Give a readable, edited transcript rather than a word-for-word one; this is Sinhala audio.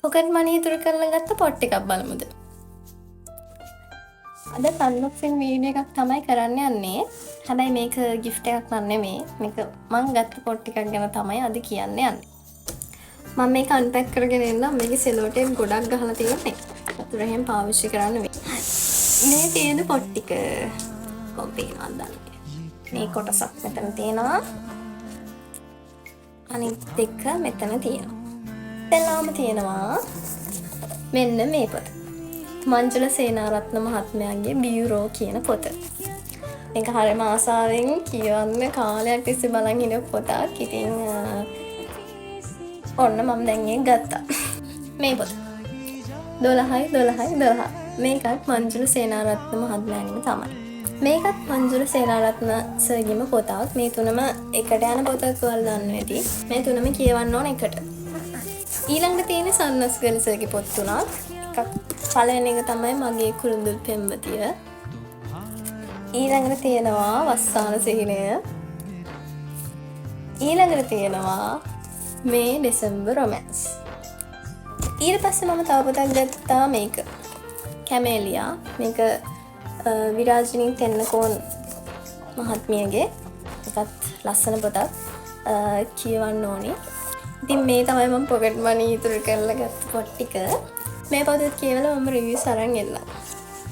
පොකට් මනි ඉතුරු කරලා ගත්ත පොට් එකක් බලමුද? අද අන්බොක්සින් වීඩියෝ එකක් තමයි කරන්න යන්නේ. හැබැයි මේක gift එකක් නෙමෙයි. මේක මං ගත්ත පොට් එකක් ගැන තමයි අද කියන්න යන්නේ. මම මේක අන්පැක් කරගෙන එන්නම්. මේකේ සෙලෝ ටේප් ගොඩක් ගහලා තියෙන්නේ. අතුර එහෙම පාවිච්චි කරන්න වෙයි. මේ තියෙන පොට් ටික කොම්පේනවා දන්නේ. මේ කොටසක් මෙතන තියෙනවා. අනිත් දෙක මෙතන තියෙනවා. පෙළාම තියෙනවා මෙන්න මේ පොත. මංජුල සේනාරත්න මහත්මයාගේ බියුරෝ කියන පොත. මේක හරිම ආසාවෙන් කියවන්න කාලයක් තිස්සේ බලන් ඉන්න පොතක්. ඉතින් ඔන්න මම දැන් ඒක ගත්තා. මේ පොත 12 මේකත් මංජුල සේනාරත්න මහත්මයාගේම තමයි. මේකත් මංජුල සේනාරත්න සර්ගේම පොතක්. මේ තුනම එකට යන පොතක් ඔයාලා දන්නවා ඇති. මේ තුනම කියවන්න ඕන එකට. ඊළඟට තියෙන සන්නස්ගල සර්ගේ පොත් තුනක්. එකක් පළවෙනි එක තමයි මගේ කුරුඳුල් පෙම්වතිය. ඊළඟට තියෙනවා වස්සාන සිහිනය. ඊළඟට තියෙනවා මේ දෙසැම්බර් රොමැන්ස්. ඊට පස්සේ මම තව පොතක් ගත්තා මේක. කැමේලියා. මේක විරාජිනී තෙන්නකෝන් මහත්මියගේ එකත් ලස්සන පොතක්. කියවන්න ඕනේ. ඉතින් මේ තමයි මම පොකට් මනි ඉතුරු කරලා ගත්ත පොත් ටික. මේ පොතත් කියවලා මම රිවිව්ස් අරන් එන්නම්.